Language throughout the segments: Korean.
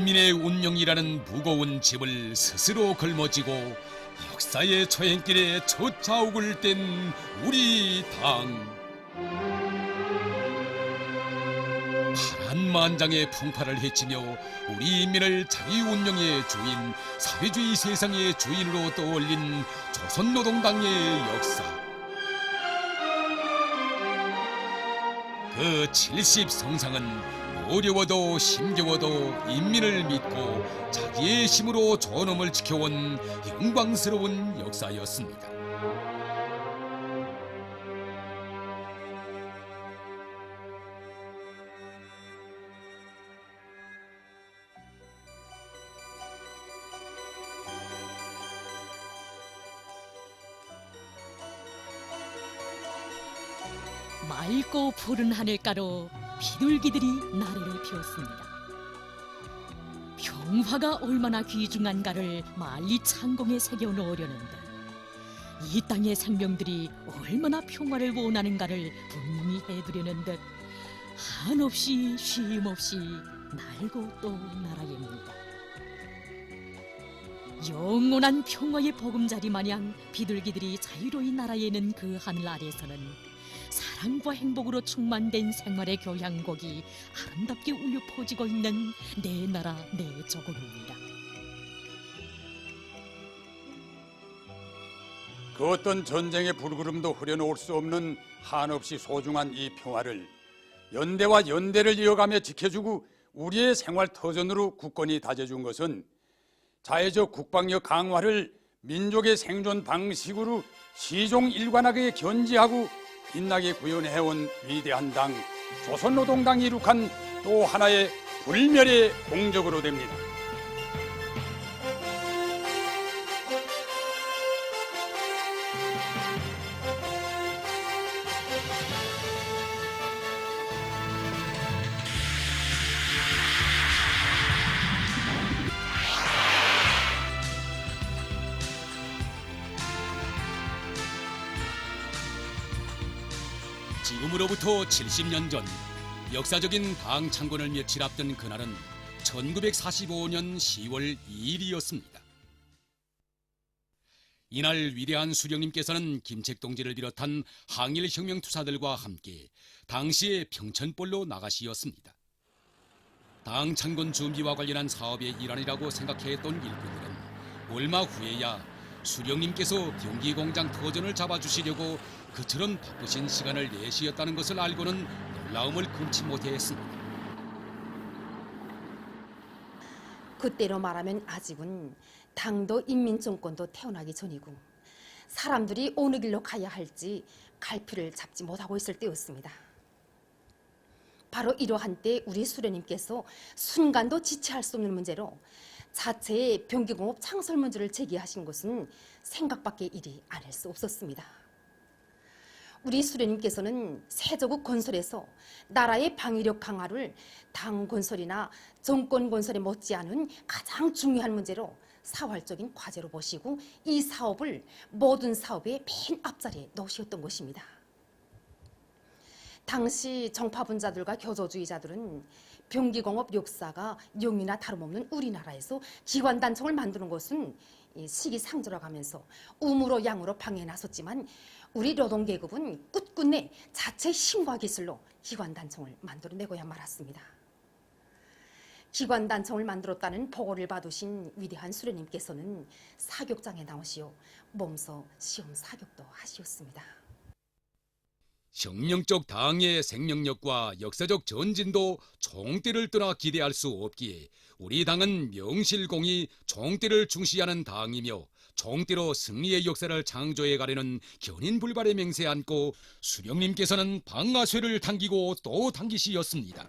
인민의 운명이라는 무거운 짐을 스스로 걸머쥐고 역사의 처행길에 첫 자욱을 뗀 우리 당. 파란만장의 풍파를 헤치며 우리 인민을 자기 운명의 주인, 사회주의 세상의 주인으로 떠올린 조선노동당의 역사. 그 70성상은 어려워도 힘겨워도 인민을 믿고 자기의 힘으로 존엄을 지켜온 영광스러운 역사였습니다. 맑고 푸른 하늘가로 비둘기들이 나래를 피웠습니다. 평화가 얼마나 귀중한가를 말리 창공에 새겨 놓으려는데 이 땅의 생명들이 얼마나 평화를 원하는가를 분명히 해두려는 듯 한없이 쉼없이 날고 또 날아갑니다. 영원한 평화의 보금자리 마냥 비둘기들이 자유로이 날아예는 그 하늘 아래서는 사랑과 행복으로 충만된 생활의 교향곡이 아름답게 울려 퍼지고 있는 내 나라 내 조국입니다. 그 어떤 전쟁의 불구름도 흐려놓을 수 없는 한없이 소중한 이 평화를 연대와 연대를 이어가며 지켜주고 우리의 생활 터전으로 굳건히 다져준 것은 자해적 국방력 강화를 민족의 생존 방식으로 시종일관하게 견지하고 빛나게 구현해온 위대한 당 조선노동당이 이룩한 또 하나의 불멸의 공적으로 됩니다. 지금으로부터 70년 전 역사적인 당 창건을 며칠 앞둔 그날은 1945년 10월 2일이었습니다. 이날 위대한 수령님께서는 김책동지를 비롯한 항일혁명 투사들과 함께 당시의 평천벌로 나가시었습니다. 당 창건 준비와 관련한 사업의 일환이라고 생각했던 일꾼들은 얼마 후에야 수령님께서 병기공장 터전을 잡아주시려고 그처럼 바쁘신 시간을 내시었다는 것을 알고는 놀라움을 금치 못했습니다. 그때로 말하면 아직은 당도 인민정권도 태어나기 전이고 사람들이 어느 길로 가야 할지 갈피를 잡지 못하고 있을 때였습니다. 바로 이러한 때 우리 수령님께서 순간도 지체할 수 없는 문제로 자체의 병기공업 창설 문제를 제기하신 것은 생각밖의 일이 아닐 수 없었습니다. 우리 수령님께서는 세조국 건설에서 나라의 방위력 강화를 당 건설이나 정권 건설에 못지않은 가장 중요한 문제로 사활적인 과제로 보시고 이 사업을 모든 사업의 맨 앞자리에 놓으셨던 것입니다. 당시 정파분자들과 교조주의자들은 병기공업 역사가 영이나 다름없는 우리나라에서 기관단총을 만드는 것은 시기상조라고 하면서 우무로 양으로 방해에 나섰지만 우리 노동계급은 끝끝내 자체 힘과 기술로 기관단총을 만들어내고야 말았습니다. 기관단총을 만들었다는 보고를 받으신 위대한 수령님께서는 사격장에 나오시어 몸소 시험 사격도 하시었습니다. 혁명적 당의 생명력과 역사적 전진도 총대를 떠나 기대할 수 없기에 우리 당은 명실공히 총대를 중시하는 당이며 총대로 승리의 역사를 창조해 가려는 견인불발의 맹세에 안고 수령님께서는 방아쇠를 당기고 또 당기시었습니다.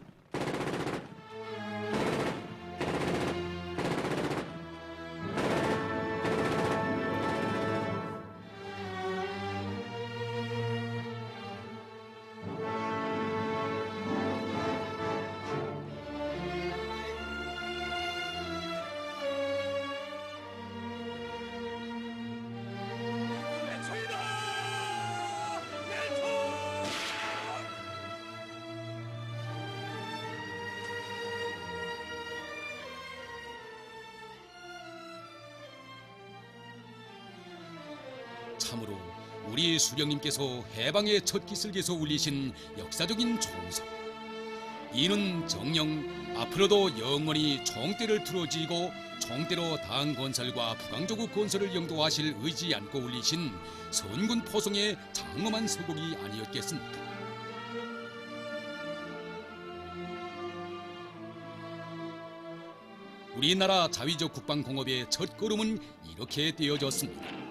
참으로 우리 수령님께서 해방의 첫 기슭에서 울리신 역사적인 총성. 이는 정녕 앞으로도 영원히 총대를 틀어지고 총대로 당 건설과 부강조국 건설을 영도하실 의지 않고 울리신 선군 포송의 장엄한 서곡이 아니었겠습니까? 우리나라 자위적 국방공업의 첫 걸음은 이렇게 떼어졌습니다.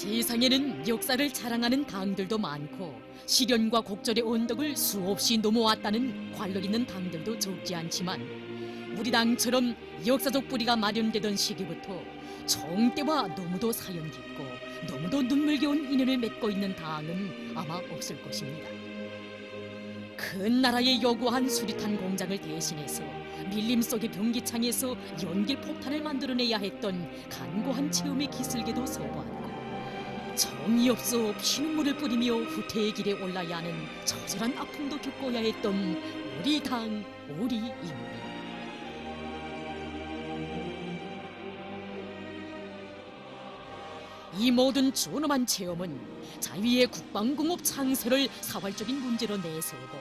세상에는 역사를 자랑하는 당들도 많고 시련과 곡절의 언덕을 수없이 넘어왔다는 관록 있는 당들도 적지 않지만 우리 당처럼 역사적 뿌리가 마련되던 시기부터 정때와 너무도 사연 깊고 너무도 눈물겨운 인연을 맺고 있는 당은 아마 없을 것입니다. 큰 나라에 요구한 수리탄 공장을 대신해서 밀림 속의 병기창에서 연길 폭탄을 만들어내야 했던 간고한 체험의 기슭에도 서보았고 정이 없어 피눈물을 뿌리며 후퇴의 길에 올라야 하는 처절한 아픔도 겪어야 했던 우리 당, 우리 인민. 이 모든 존엄한 체험은 자위의 국방공업 창설을 사활적인 문제로 내세우고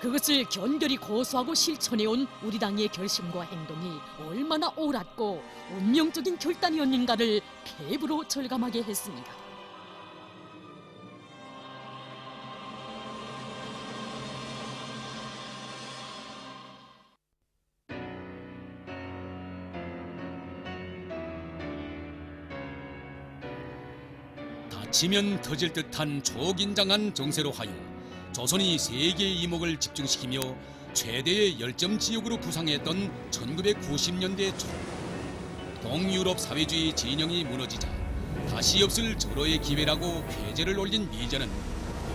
그것을 견결히 고수하고 실천해온 우리 당의 결심과 행동이 얼마나 옳았고 운명적인 결단이었는가를 배부로 절감하게 했습니다. 다치면 터질 듯한 초긴장한 정세로 하여 조선이 세계의 이목을 집중시키며 최대의 열점 지역으로 부상했던 1990년대 초 동유럽 사회주의 진영이 무너지자 다시 없을 절호의 기회라고 쾌재를 올린 미전은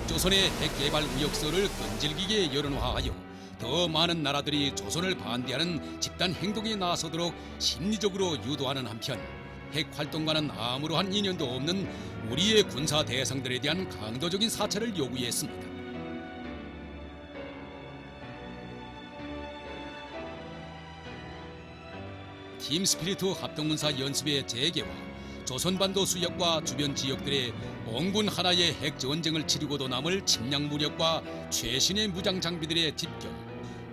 북조선의 핵개발 의혹서를 끈질기게 여론화하여 더 많은 나라들이 조선을 반대하는 집단 행동에 나서도록 심리적으로 유도하는 한편 핵 활동과는 아무러한 인연도 없는 우리의 군사 대상들에 대한 강도적인 사찰을 요구했습니다. 팀 스피리트 합동군사 연습의 재개와 조선반도 수역과 주변 지역들의 원군 하나의 핵 전쟁을 치르고도 남을 침략 무력과 최신의 무장 장비들의 집결,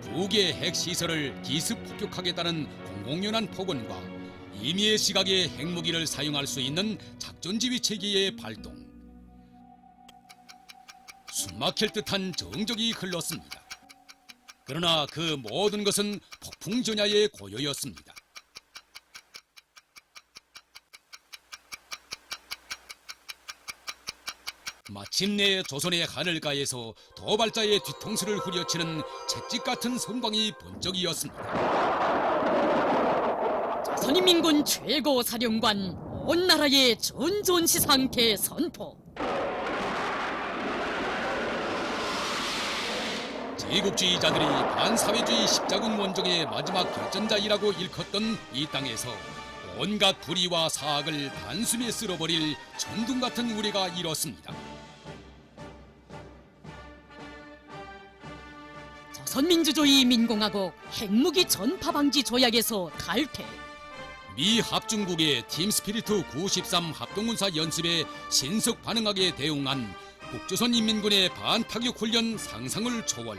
북의 핵 시설을 기습 폭격하겠다는 공공연한 폭언과 임의의 시각에 핵무기를 사용할 수 있는 작전지휘 체계의 발동. 숨막힐 듯한 정적이 흘렀습니다. 그러나 그 모든 것은 폭풍전야의 고요였습니다. 마침내 조선의 하늘가에서 도발자의 뒤통수를 후려치는 채찍 같은 선광이 번쩍이었습니다. 조선인민군 최고 사령관 온 나라의 전전시상케 선포. 제국주의자들이 반사회주의 십자군 원정의 마지막 결전자이라고 일컫던 이 땅에서 온갖 불의와 사악을 단숨에 쓸어버릴 천둥 같은 우레가 일었습니다. 조선민주주의 민공화국 핵무기 전파 방지 조약에서 탈퇴. 미 합중국의 팀 스피리트 93 합동군사 연습에 신속 반응하게 대응한 북조선 인민군의 반타격 훈련 상상을 초월.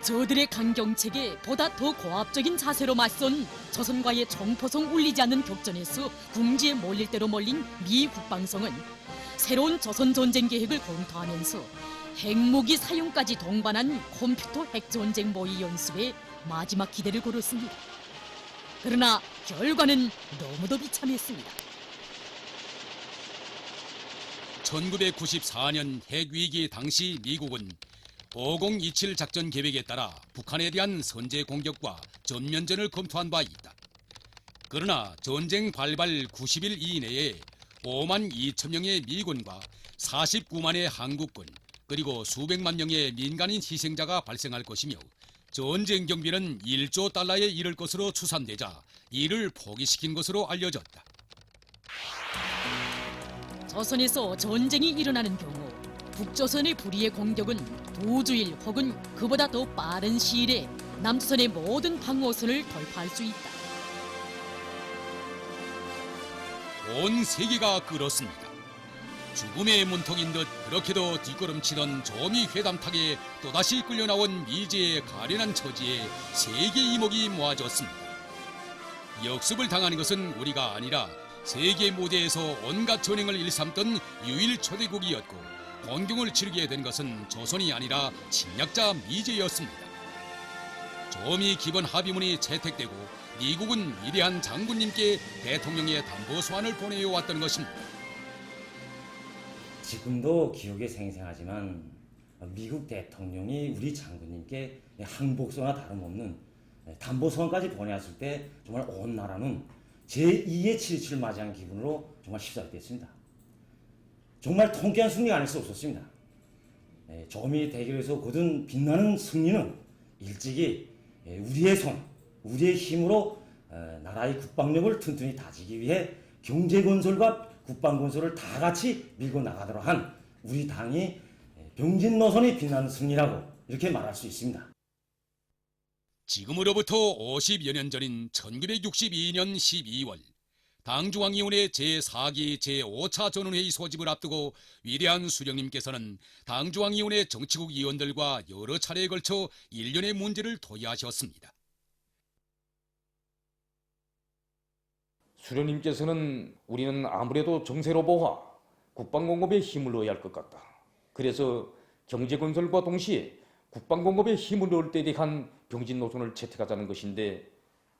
저들의 강경책에 보다 더 고압적인 자세로 맞선 조선과의 총포성 울리지 않는 격전에서 궁지에 몰릴 대로 몰린 미 국방성은 새로운 조선 전쟁 계획을 검토하면서 핵무기 사용까지 동반한 컴퓨터 핵전쟁 모의 연습에 마지막 기대를 걸었습니다. 그러나 결과는 너무도 비참했습니다. 1994년 핵위기 당시 미국은 5027 작전 계획에 따라 북한에 대한 선제 공격과 전면전을 검토한 바 있다. 그러나 전쟁 발발 90일 이내에 5만 2천 명의 미군과 49만의 한국군 그리고 수백만 명의 민간인 희생자가 발생할 것이며 전쟁 경비는 1조 달러에 이를 것으로 추산되자 이를 포기시킨 것으로 알려졌다. 조선에서 전쟁이 일어나는 경우 북조선의 불의의 공격은 두 주일 혹은 그보다 더 빠른 시일에 남조선의 모든 방어선을 돌파할 수 있다. 온 세계가 끓었습니다. 죽음의 문턱인 듯 그렇게도 뒷걸음치던 조미 회담탁에 또다시 끌려나온 미제의 가련한 처지에 세계 이목이 모아졌습니다. 역습을 당하는 것은 우리가 아니라 세계 무대에서 온갖 전횡을 일삼던 유일 초대국이었고 공경을 치르게 된 것은 조선이 아니라 침략자 미제였습니다. 조미 기본 합의문이 채택되고 미국은 위대한 장군님께 대통령의 담보 소환을 보내어 왔던 것입니다. 지금도 기억에 생생하지만 미국 대통령이 우리 장군님께 항복서나 다름없는 담보 소환까지 보내왔을 때 정말 온 나라는 제2의 7.27을 맞이한 기분으로 정말 휩싸였습니다. 정말 통쾌한 승리가 아닐 수 없었습니다. 조미 대결에서 거둔 빛나는 승리는 일찍이 우리의 손, 우리의 힘으로 나라의 국방력을 튼튼히 다지기 위해 경제건설과 국방건설을 다 같이 밀고 나가도록 한 우리 당이 병진 노선이 빛나는 승리라고 이렇게 말할 수 있습니다. 지금으로부터 50여 년 전인 1962년 12월 당중앙위원회 제4기 제5차 전원회의 소집을 앞두고 위대한 수령님께서는 당중앙위원회 정치국 위원들과 여러 차례에 걸쳐 일련의 문제를 토의하셨습니다. 수령님께서는 우리는 아무래도 정세로 보아 국방공급에 힘을 넣어야 할 것 같다. 그래서 경제건설과 동시에 국방공급에 힘을 넣을 때에 대한 병진 노선을 채택하자는 것인데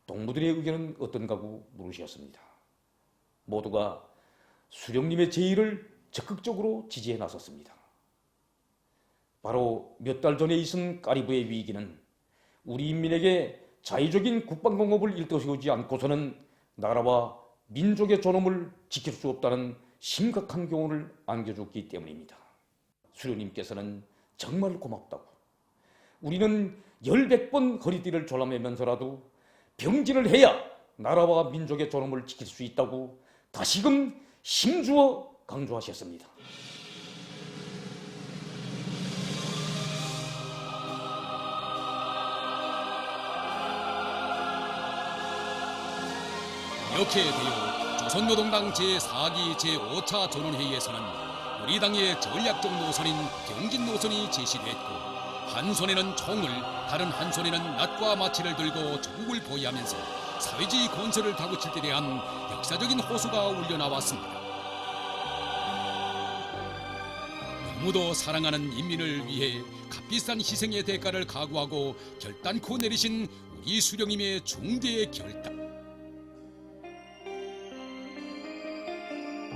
동무들의 의견은 어떤가고 물으셨습니다. 모두가 수령님의 제의를 적극적으로 지지해 나섰습니다. 바로 몇 달 전에 있은 까리브의 위기는 우리 인민에게 자의적인 국방공업을 일떠세우지 않고서는 나라와 민족의 존엄을 지킬 수 없다는 심각한 교훈을 안겨줬기 때문입니다. 수령님께서는 정말 고맙다고, 우리는 10~100번 허리띠를 졸라매면서라도 병진을 해야 나라와 민족의 존엄을 지킬 수 있다고 다시금 힘주어 강조하셨습니다. 이렇게 되어 조선노동당 제4기 제5차 전원회의에서는 우리 당의 전략적 노선인 병진 노선이 제시됐고 한 손에는 총을 다른 한 손에는 낫과 마치를 들고 조국을 보위하면서 사회주의 건설을 다구칠 때 대한 역사적인 호소가 울려나왔습니다. 너무도 사랑하는 인민을 위해 값비싼 희생의 대가를 각오하고 결단코 내리신 우리 수령님의 중대의 결단.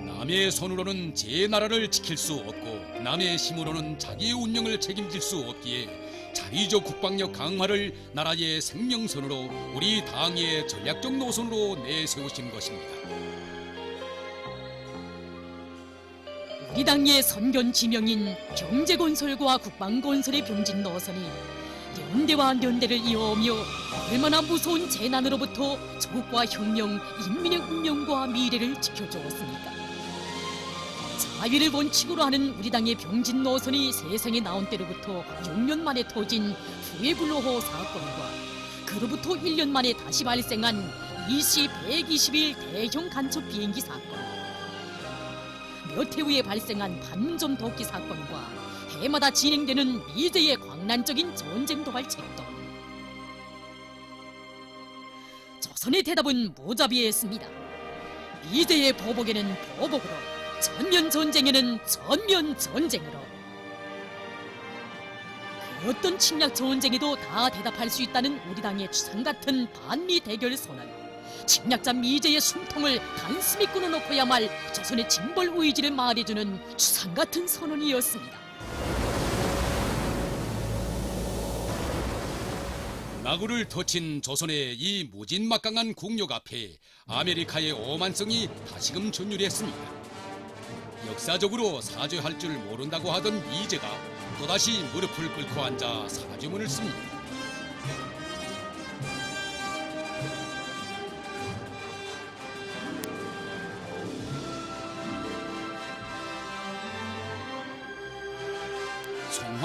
남의 손으로는 제 나라를 지킬 수 없고 남의 힘으로는 자기의 운명을 책임질 수 없기에 자위적 국방력 강화를 나라의 생명선으로 우리 당의 전략적 노선으로 내세우신 것입니다. 우리 당의 선견 지명인 경제건설과 국방건설의 병진 노선이 연대와 연대를 이어오며 얼마나 무서운 재난으로부터 조국과 혁명, 인민의 운명과 미래를 지켜주었습니까? 자위를 원칙으로 하는 우리 당의 병진 노선이 세상에 나온 때로부터 6년 만에 터진 후해불로호 사건과 그로부터 1년 만에 다시 발생한 이시 121 대형 간첩 비행기 사건, 몇 해 후에 발생한 판문점 도끼 사건과 해마다 진행되는 미제의 광란적인 전쟁 도발 책동. 조선의 대답은 무자비했습니다. 미제의 보복에는 보복으로, 전면 전쟁에는 전면 전쟁으로. 그 어떤 침략 전쟁에도 다 대답할 수 있다는 우리 당의 추상 같은 반미 대결 선언. 침략자 미제의 숨통을 단숨에 끊어놓고야 말 조선의 징벌 의지를 말해주는 추상 같은 선언이었습니다. 나구를 터친 조선의 이 무진막강한 국력 앞에 아메리카의 오만성이 다시금 전율했습니다. 역사적으로 사죄할 줄 모른다고 하던 미제가 또다시 무릎을 꿇고 앉아 사죄문을 씁니다.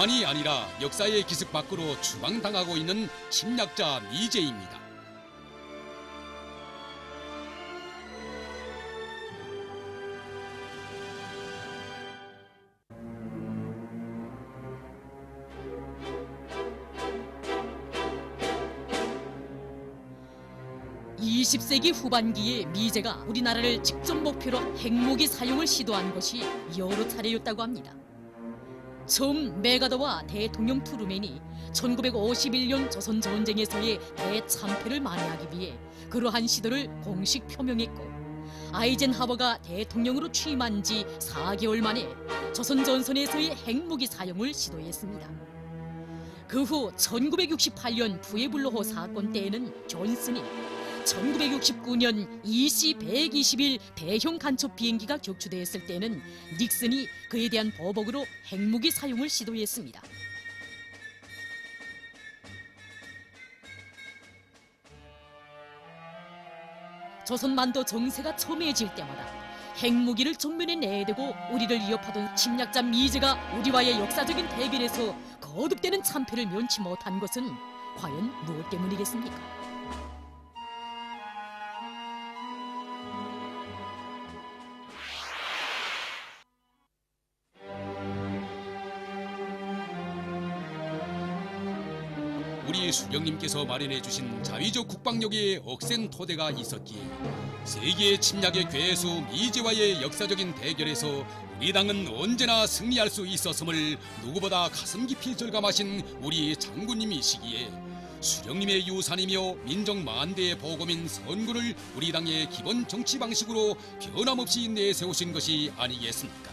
뿐만이 아니라 역사의 기습 밖으로 추방당하고 있는 침략자 미제입니다. (20세기) 후반기에 미제가 우리나라를 직접 목표로 핵무기 사용을 시도한 것이 여러 차례였다고 합니다. 처음 메가더와 대통령 트루맨이 1951년 조선전쟁에서의 대참패를 만회하기 위해 그러한 시도를 공식 표명했고, 아이젠하워가 대통령으로 취임한 지 4개월 만에 조선전선에서의 핵무기 사용을 시도했습니다. 그 후 1968년 푸에블로호 사건 때에는 존슨이, 1969년 EC-121 대형 간첩 비행기가 격추되었을 때는 닉슨이 그에 대한 보복으로 핵무기 사용을 시도했습니다. 조선반도 정세가 첨예해질 때마다 핵무기를 정면에 내대고 우리를 위협하던 침략자 미제가 우리와의 역사적인 대결에서 거듭되는 참패를 면치 못한 것은 과연 무엇 때문이겠습니까? 우리 수령님께서 마련해 주신 자위적 국방력의 억센 토대가 있었기에 세계 침략의 괴수 미제와의 역사적인 대결에서 우리 당은 언제나 승리할 수 있었음을 누구보다 가슴 깊이 절감하신 우리 장군님이시기에 수령님의 유산이며 민족 만대의 보검인 선군을 우리 당의 기본 정치 방식으로 변함없이 내세우신 것이 아니겠습니까?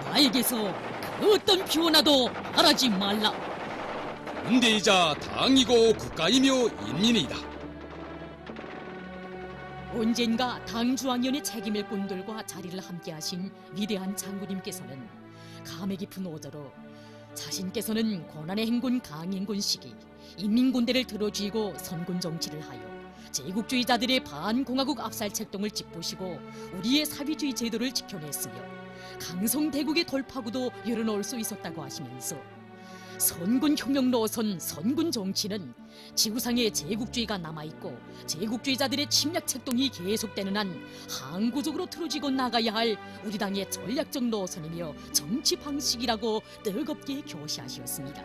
나에게서 그 어떤 비원화도 바라지 말라. 군대이자 당이고 국가이며 인민이다. 언젠가 당주왕년의 책임을 꾼들과 자리를 함께하신 위대한 장군님께서는 감회 깊은 오저로 자신께서는 고난의 행군 강행군 시기 인민군대를 들어쥐고 선군 정치를 하여 제국주의자들의 반공화국 압살 책동을 짚으시고 우리의 사회주의 제도를 지켜냈으며 강성대국의 돌파구도 열어놓을 수 있었다고 하시면서 선군 혁명 노선 선군 정치는 지구상에 제국주의가 남아있고 제국주의자들의 침략 책동이 계속되는 한 항구적으로 틀어지고 나가야 할 우리 당의 전략적 노선이며 정치 방식이라고 뜨겁게 교시하셨습니다.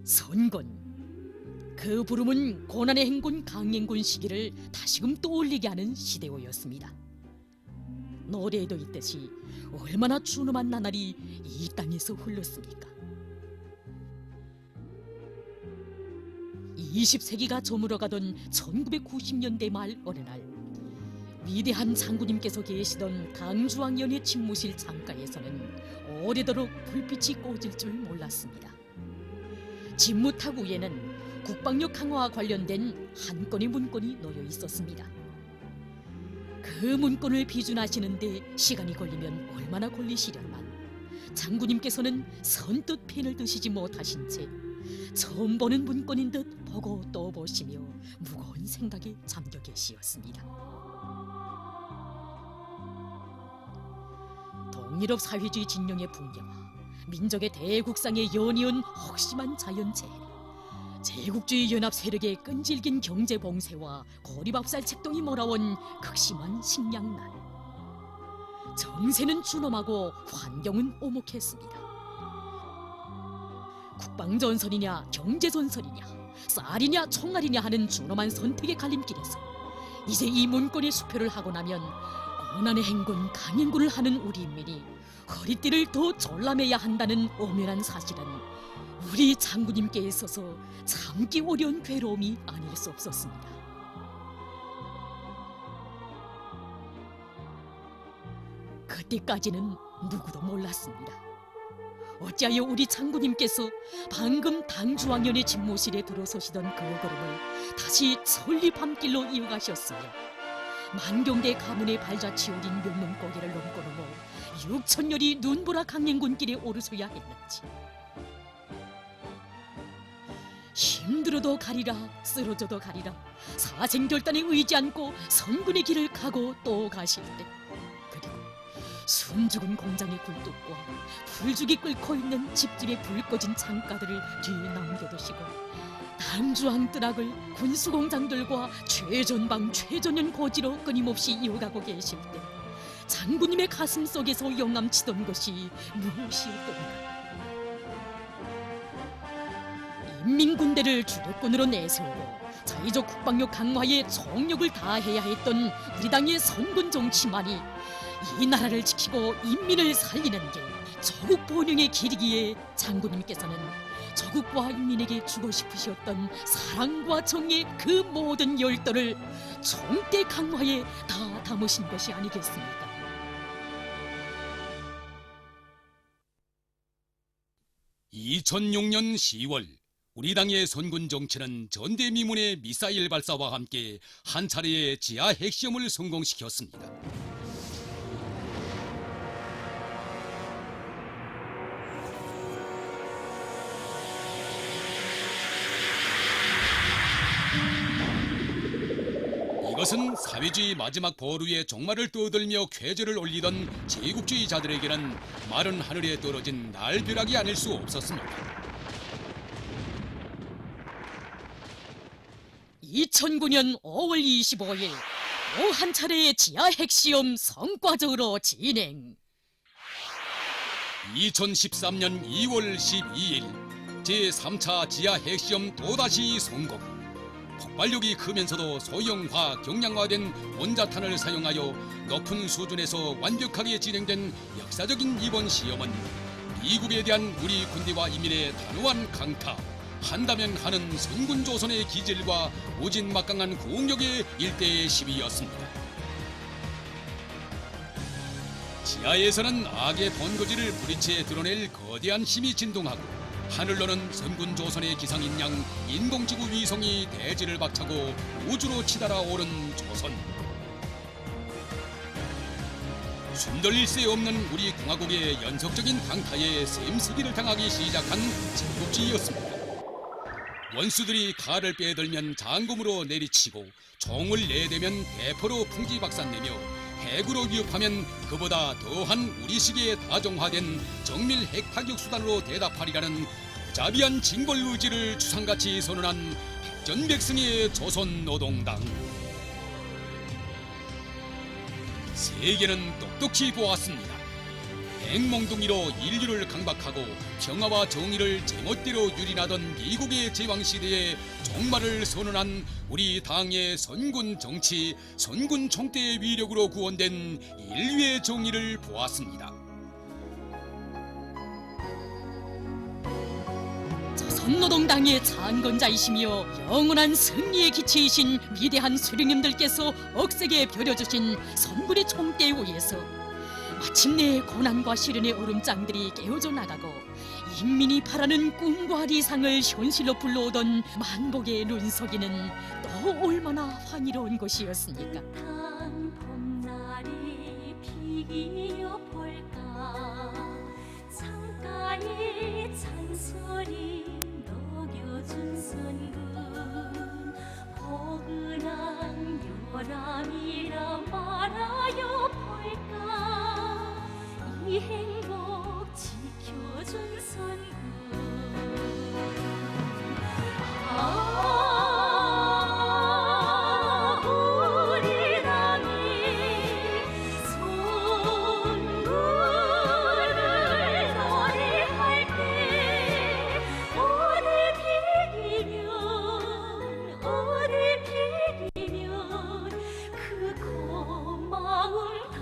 선군, 그 부름은 고난의 행군 강행군 시기를 다시금 떠올리게 하는 시대호였습니다. 노래에도 있듯이 얼마나 준엄한 나날이 이 땅에서 흘렀습니까? 20세기가 저물어가던 1990년대 말 어느 날 위대한 장군님께서 계시던 당주왕년의 집무실 창가에서는 오래도록 불빛이 꺼질 줄 몰랐습니다. 집무탁 위에는 국방력 강화와 관련된 한 건의 문건이 놓여 있었습니다. 그 문건을 비준하시는데 시간이 걸리면 얼마나 걸리시려만 장군님께서는 선뜻 펜을 드시지 못하신 채 처음 보는 문건인 듯 보고 또 보시며 무거운 생각에 잠겨 계시었습니다. 동일업 사회주의 진영의 붕괴와 민족의 대국상에 연이은 혹심한 자연재해, 제국주의 연합 세력의 끈질긴 경제 봉쇄와 고립압살 책동이 몰아온 극심한 식량난. 정세는 준엄하고 환경은 오목했습니다. 국방전선이냐 경제전선이냐 쌀이냐 총알이냐 하는 준엄한 선택의 갈림길에서 이제 이 문건의 수표를 하고 나면 고난의 행군 강행군을 하는 우리 인민이 허리띠를 더 졸라매야 한다는 엄연한 사실은 우리 장군님께 있어서 참기 어려운 괴로움이 아닐 수 없었습니다. 그때까지는 누구도 몰랐습니다. 어찌하여 우리 장군님께서 방금 당주왕년의 집무실에 들어서시던 그 걸음을 다시 천리 밤길로 이어가셨으며 만경대 가문의 발자취우린 명문고개를 넘고 넘어 6천열이 눈보라 강행군길에 오르셔야 했는지, 힘들어도 가리라, 쓰러져도 가리라. 사생결단에 의지 않고 선군의 길을 가고 또 가실 때, 그리고 숨죽은 공장의 굴뚝과 불죽이 끓고 있는 집집의 불 꺼진 창가들을 뒤에 남겨두시고 남주항 뜰악을 군수공장들과 최전방 최전연 고지로 끊임없이 이어가고 계실 때, 장군님의 가슴 속에서 영감치던 것이 무엇이었던가. 인민군대를 주력군으로 내세우고 자의적 국방력 강화에 총력을 다해야 했던 우리 당의 선군 정치만이 이 나라를 지키고 인민을 살리는 게 조국 번영의 길이기에 장군님께서는 조국과 인민에게 주고 싶으셨던 사랑과 정의 그 모든 열도를 총대 강화에 다 담으신 것이 아니겠습니까? (2006년 10월) 우리 당의 선군 정치는 전대미문의 미사일 발사와 함께 한 차례의 지하 핵시험을 성공시켰습니다. 이것은 사회주의 마지막 보루에 종말을 떠들며 쾌재를 올리던 제국주의자들에게는 마른 하늘에 떨어진 날벼락이 아닐 수 없었습니다. 2009년 5월 25일 또 한 차례의 지하 핵시험 성과적으로 진행. 2013년 2월 12일 제3차 지하 핵시험 또다시 성공. 폭발력이 크면서도 소형화, 경량화된 원자탄을 사용하여 높은 수준에서 완벽하게 진행된 역사적인 이번 시험은 미국에 대한 우리 군대와 인민의 단호한 강타, 한다면 하는 선군 조선의 기질과 무진막강한 국력의 일대의 시비였습니다. 지하에서는 악의 본거지를 부리채 드러낼 거대한 힘이 진동하고, 하늘로는 선군 조선의 기상인 양 인공지구 위성이 대지를 박차고 우주로 치달아 오른 조선. 숨돌릴 새 없는 우리 공화국의 연속적인 강타에 셈쓰기를 당하기 시작한 제국주의였습니다. 원수들이 칼을 빼들면 장검으로 내리치고, 총을 내대면 대포로 풍지박산내며, 핵으로 위협하면 그보다 더한 우리식의 다정화된 정밀 핵파격 수단으로 대답하리라는 무자비한 징벌 의지를 주상같이 선언한 백전백승의 조선노동당. 세계는 똑똑히 보았습니다. 핵몽둥이로 인류를 강박하고 평화와 정의를 제멋대로 유린하던 미국의 제왕시대에 종말을 선언한 우리 당의 선군 정치, 선군 총대의 위력으로 구원된 인류의 정의를 보았습니다. 조선노동당의 창건자이시며 영원한 승리의 기치이신 위대한 수령님들께서 억세게 벼려주신 선군의 총대에 의해서 마침내 고난과 시련의 얼음장들이 깨어져 나가고, 인민이 바라는 꿈과理想을 현실로 불러오던 만복의 눈속이는 또 얼마나 환희로운 것이었습니까? 봄날이 피기어 볼까, 창가에 잔소리 녹여준 선군, 포근한 요람이라 말하여 볼까, 이 행복 지켜준 선군. 우리 당이 선군을 노래할 때, 어디 비기면 그 고마움 다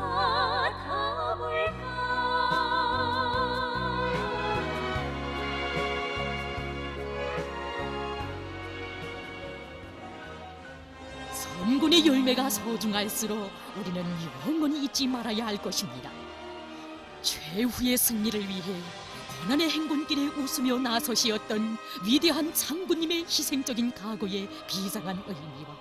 담을까. 선군의 열매가 소중할수록 우리는 영원히 잊지 말아야 할 것입니다. 최후의 승리를 위해 고난의 행군길에 웃으며 나서시었던 위대한 장군님의 희생적인 각오의 비상한 의미와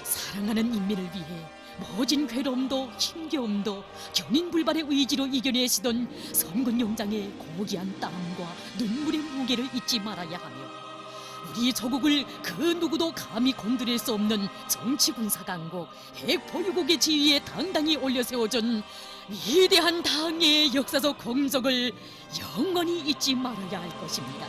사랑하는 인민을 위해 모진 괴로움도 힘겨움도 견인불발의 의지로 이겨내시던 선군 용장의 고귀한 땀과 눈물의 무게를 잊지 말아야 하며, 우리 조국을 그 누구도 감히 공들일 수 없는 정치 군사 강국, 핵 보유국의 지위에 당당히 올려 세워준 위대한 당의 역사적 공적을 영원히 잊지 말아야 할 것입니다.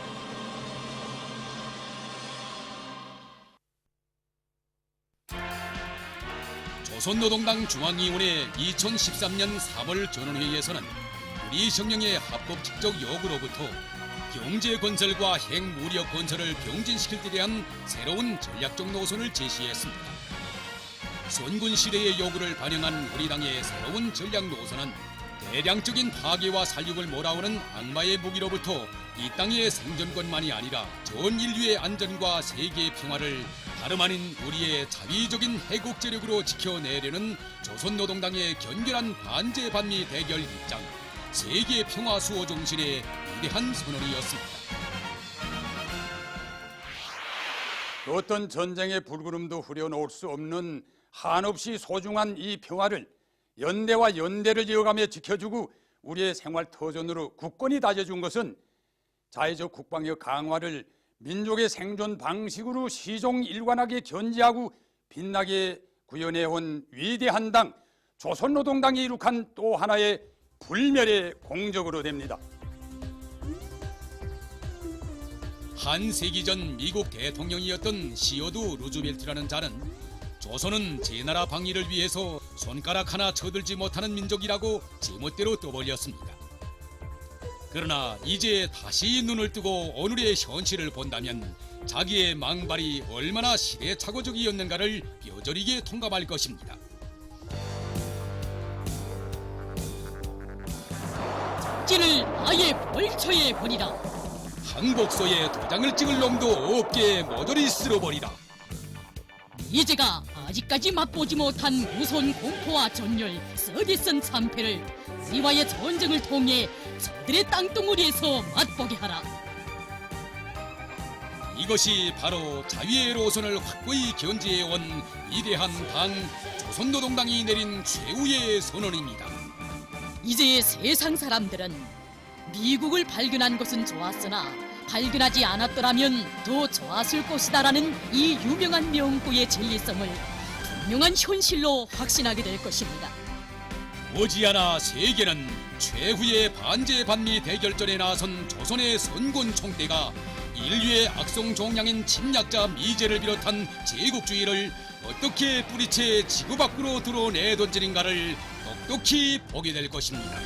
조선노동당 중앙위원회 2013년 3월 전원회의에서는 우리 정령의 합법적적 요구로부터 경제 건설과 핵무력 건설을 병진시킬 데 대한 새로운 전략적 노선을 제시했습니다. 선군 시대의 요구를 반영한 우리 당의 새로운 전략 노선은 대량적인 파괴와 살육을 몰아오는 악마의 무기로부터 이 땅의 생존권만이 아니라 전 인류의 안전과 세계의 평화를 다름 아닌 우리의 자위적인 해국제력으로 지켜내려는 조선노동당의 견결한 반제 반미 대결 입장, 세계 평화 수호 정신의 위대한 선언이었습니다. 그 어떤 전쟁의 불구름도 흐려놓을 수 없는 한없이 소중한 이 평화를 연대와 연대를 이어가며 지켜주고 우리의 생활 터전으로 굳건히 다져준 것은 자의적 국방력 강화를 민족의 생존 방식으로 시종일관하게 견지하고 빛나게 구현해온 위대한 당 조선노동당이 이룩한 또 하나의 불멸의 공적으로 됩니다. 한 세기 전 미국 대통령이었던 시어도 루즈벨트라는 자는 조선은 제 나라 방위를 위해서 손가락 하나 쳐들지 못하는 민족이라고 제멋대로 떠벌렸습니다. 그러나 이제 다시 눈을 뜨고 오늘의 현실을 본다면 자기의 망발이 얼마나 시대착오적이었는가를 뼈저리게 통감할 것입니다. 적지를 아예 벌초해 버리라. 항복서에 도장을 찍을 놈도 없게 모조리 쓸어버리라. 이제가 아직까지 맛보지 못한 무서운 공포와 전율, 서디슨 참패를 우리와의 전쟁을 통해 저들의 땅덩어리에서 맛보게 하라. 이것이 바로 자위의 노선을 확고히 견지해온 위대한 당 조선노동당이 내린 최후의 선언입니다. 이제 세상 사람들은 미국을 발견한 것은 좋았으나 발견하지 않았더라면 더 좋았을 것이다라는 이 유명한 명구의 진리성을 분명한 현실로 확신하게 될 것입니다. 머지않아 세계는 최후의 반제 반미 대결전에 나선 조선의 선군 총대가 인류의 악성 종양인 침략자 미제를 비롯한 제국주의를 어떻게 뿌리채 지구 밖으로 드러내던지는가를 똑똑히 보게 될 것입니다.